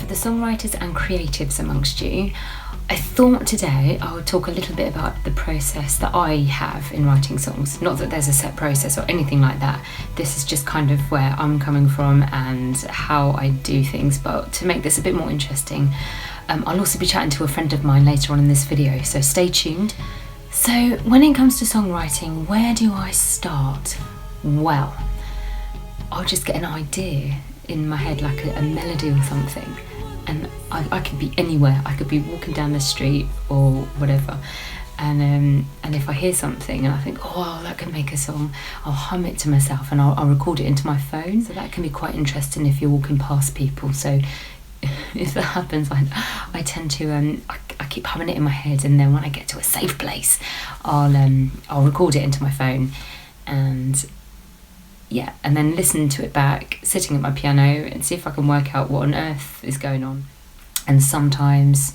the songwriters and creatives amongst you, I thought today I would talk a little bit about the process that I have in writing songs. Not that there's a set process or anything like that. This is just kind of where I'm coming from and how I do things. But to make this a bit more interesting, I'll also be chatting to a friend of mine later on in this video, so stay tuned. So when it comes to songwriting, where do I start? Well, I'll just get an idea in my head, like a melody or something. And I could be anywhere. I could be walking down the street or whatever, and if I hear something and I think, oh, that could make a song, I'll hum it to myself and I'll record it into my phone. So that can be quite interesting if you're walking past people. So if that happens, I tend to I keep humming it in my head, and then when I get to a safe place, I'll record it into my phone, and then listen to it back, sitting at my piano, and see if I can work out what on earth is going on. And sometimes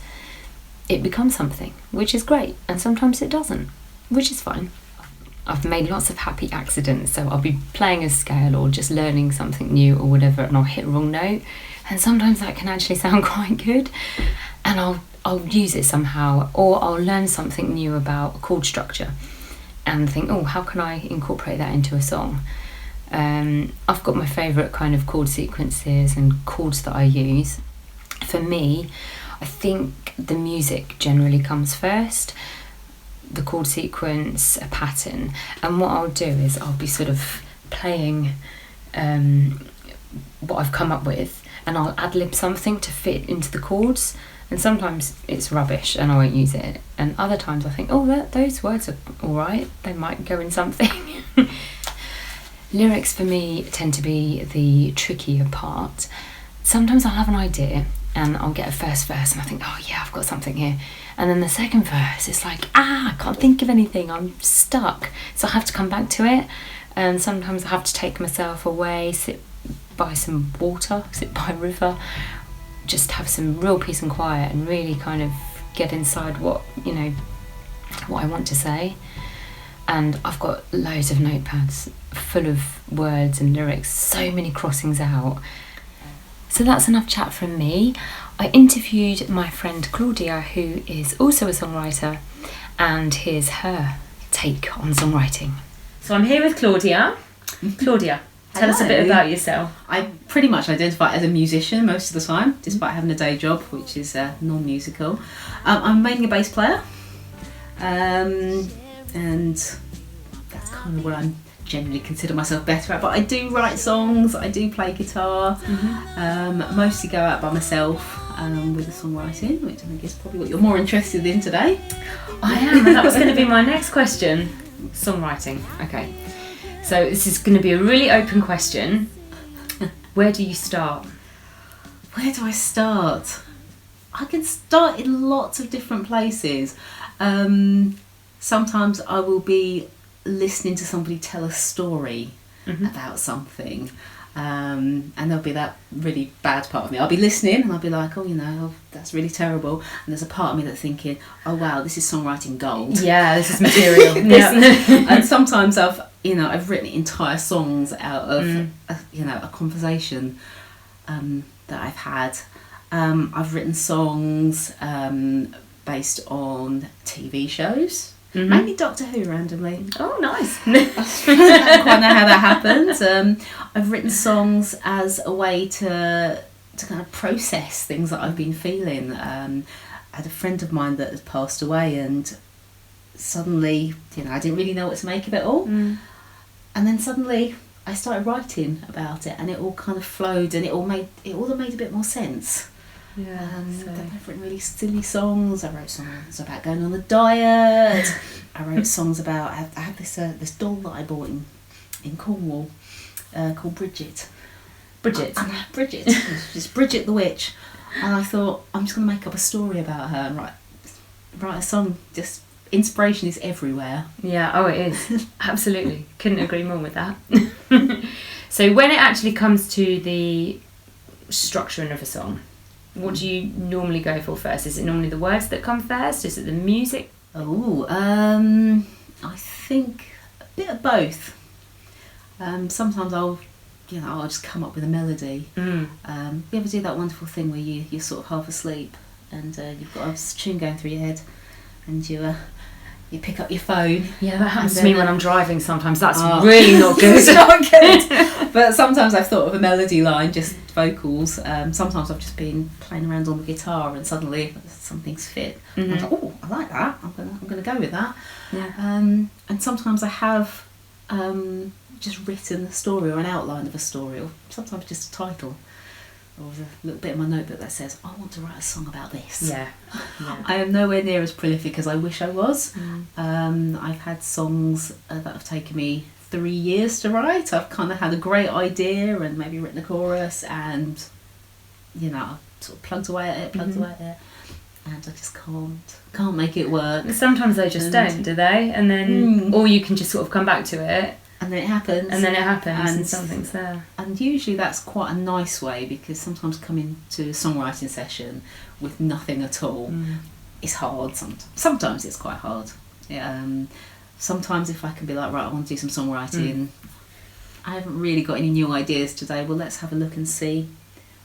it becomes something, which is great, and sometimes it doesn't, which is fine. I've made lots of happy accidents, so I'll be playing a scale or just learning something new or whatever, and I'll hit a wrong note, and sometimes that can actually sound quite good, and I'll use it somehow, or I'll learn something new about chord structure and think, oh, how can I incorporate that into a song? I've got my favourite kind of chord sequences and chords that I use. For me, I think the music generally comes first, the chord sequence, a pattern, and what I'll do is I'll be sort of playing what I've come up with, and I'll ad-lib something to fit into the chords, and sometimes it's rubbish and I won't use it, and other times I think, oh, those words are alright, they might go in something. Lyrics for me tend to be the trickier part. Sometimes I'll have an idea and I'll get a first verse and I think, oh yeah, I've got something here. And then the second verse, it's like, I can't think of anything, I'm stuck. So I have to come back to it. And sometimes I have to take myself away, sit by some water, sit by a river, just have some real peace and quiet and really kind of get inside what I want to say. And I've got loads of notepads full of words and lyrics, so many crossings out. So that's enough chat from me. I interviewed my friend Claudia, who is also a songwriter, and here's her take on songwriting. So I'm here with Claudia. Claudia, tell us a bit about yourself. I pretty much identify as a musician most of the time, despite having a day job, which is non-musical. I'm mainly a bass player. And that's kind of what I generally consider myself better at. But I do write songs, I do play guitar, mostly go out by myself with the songwriting, which I think is probably what you're more interested in today. I am, and that was going to be my next question. Songwriting, okay. So this is going to be a really open question. Where do you start? Where do I start? I can start in lots of different places. Sometimes I will be listening to somebody tell a story about something, and there'll be that really bad part of me. I'll be listening and I'll be like, oh, that's really terrible. And there's a part of me that's thinking, oh wow, this is songwriting gold. Yeah, this is material. And sometimes I've written entire songs out of a conversation that I've had. I've written songs based on TV shows. Mainly Doctor Who, randomly. Oh, nice. I don't quite know how that happens. I've written songs as a way to kind of process things that I've been feeling. I had a friend of mine that had passed away, and suddenly, I didn't really know what to make of it all. And then suddenly I started writing about it, and it all kind of flowed, and it all made a bit more sense. Yeah, I've written really silly songs. I wrote songs about going on a diet. I wrote songs about I had this doll that I bought in Cornwall called Bridget. Bridget. She's Bridget the witch. And I thought, I'm just going to make up a story about her and write a song. Just inspiration is everywhere. Yeah, oh, it is. Absolutely. Couldn't agree more with that. So when it actually comes to the structuring of a song, what do you normally go for first? Is it normally the words that come first? Is it the music? Oh, I think a bit of both. Sometimes I'll, I'll just come up with a melody. You ever do that wonderful thing where you're sort of half asleep and you've got a tune going through your head and you pick up your phone? Yeah, that happens to me when I'm driving sometimes. That's really not good. It's not good. But sometimes I've thought of a melody line, just vocals. Sometimes I've just been playing around on the guitar and suddenly something's fit. I'm like, oh, I like that. I'm gonna go with that. Yeah. And sometimes I have just written a story or an outline of a story, or sometimes just a title. Or a little bit in my notebook that says, I want to write a song about this. Yeah. I am nowhere near as prolific as I wish I was. I've had songs that have taken me 3 years to write. I've kind of had a great idea and maybe written a chorus and, I've sort of plugged away at it, and I just can't make it work. Sometimes they just don't, do they? And then, or you can just sort of come back to it. And then it happens. And something's there. And usually that's quite a nice way, because sometimes coming to a songwriting session with nothing at all is hard. Sometimes it's quite hard. Sometimes if I can be like, right, I want to do some songwriting, I haven't really got any new ideas today, well, let's have a look and see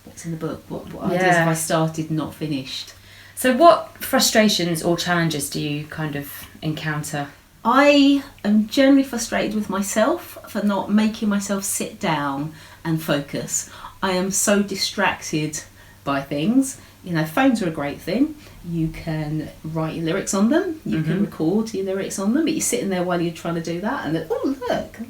what's in the book. What ideas have I started, not finished? So what frustrations or challenges do you kind of encounter? I am generally frustrated with myself for not making myself sit down and focus. I am so distracted by things. Phones are a great thing. You can write your lyrics on them, you can record your lyrics on them, but you're sitting there while you're trying to do that and then, oh look,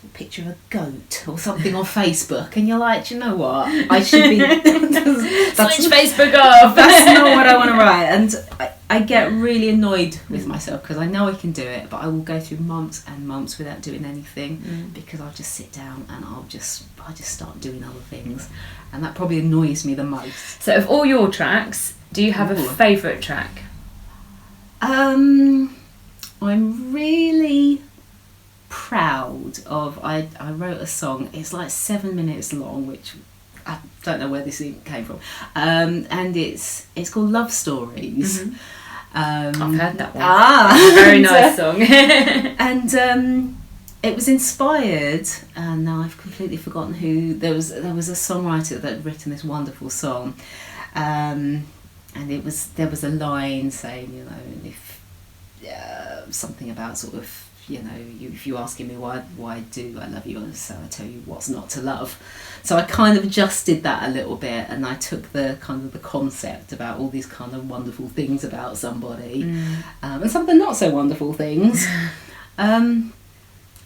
a picture of a goat or something on Facebook, and you're like, do you know what? I should be switch Facebook off. That's not what I want to write. And I get really annoyed with myself because I know I can do it, but I will go through months and months without doing anything because I'll just sit down and I just start doing other things, and that probably annoys me the most. So of all your tracks, do you have a favourite track? I'm really proud of, I wrote a song, it's like 7 minutes long, which I don't know where this even came from, and it's called Love Stories. I've heard that one. Very nice song. And it was inspired, and now I've completely forgotten who. There was a songwriter that had written this wonderful song, and there was a line saying, if something about sort of, if you're asking me why do I love you, so I tell you what's not to love. So I kind of adjusted that a little bit, and I took the kind of the concept about all these kind of wonderful things about somebody, and some of the not so wonderful things, and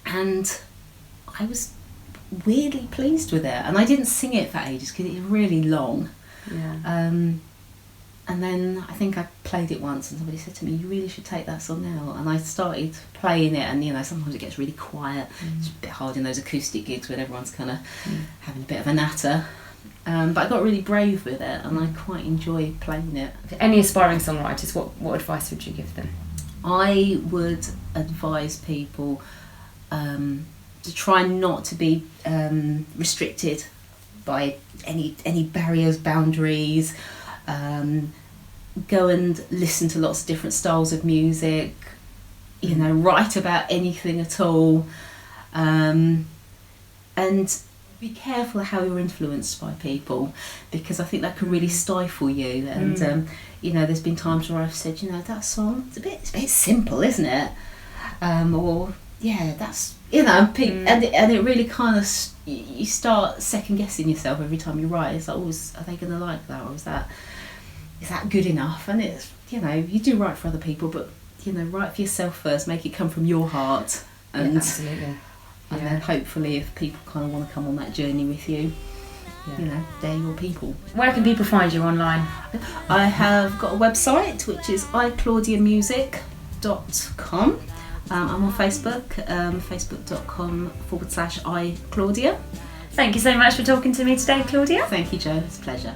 I was weirdly pleased with it. And I didn't sing it for ages because it's really long. And then I think I played it once and somebody said to me, you really should take that song out. And I started playing it, and sometimes it gets really quiet. It's a bit hard in those acoustic gigs when everyone's kind of having a bit of a natter. But I got really brave with it, and I quite enjoy playing it. Any aspiring songwriters, what advice would you give them? I would advise people to try not to be restricted by any barriers, boundaries. Go and listen to lots of different styles of music, write about anything at all, and be careful how you're influenced by people, because I think that can really stifle you. And there's been times where I've said, that song, it's a bit simple, isn't it? Or that's and it really kind of, you start second guessing yourself every time you write. It's like, are they going to like that, or is that good enough? And it's, you do write for other people, but write for yourself first, make it come from your heart, and absolutely. And then hopefully if people kind of want to come on that journey with you, they're your people. Where can people find you online? I have got a website, which is iclaudiamusic.com. I'm on Facebook, facebook.com/iClaudia. Thank you so much for talking to me today, Claudia. Thank you, Jo. It's a pleasure.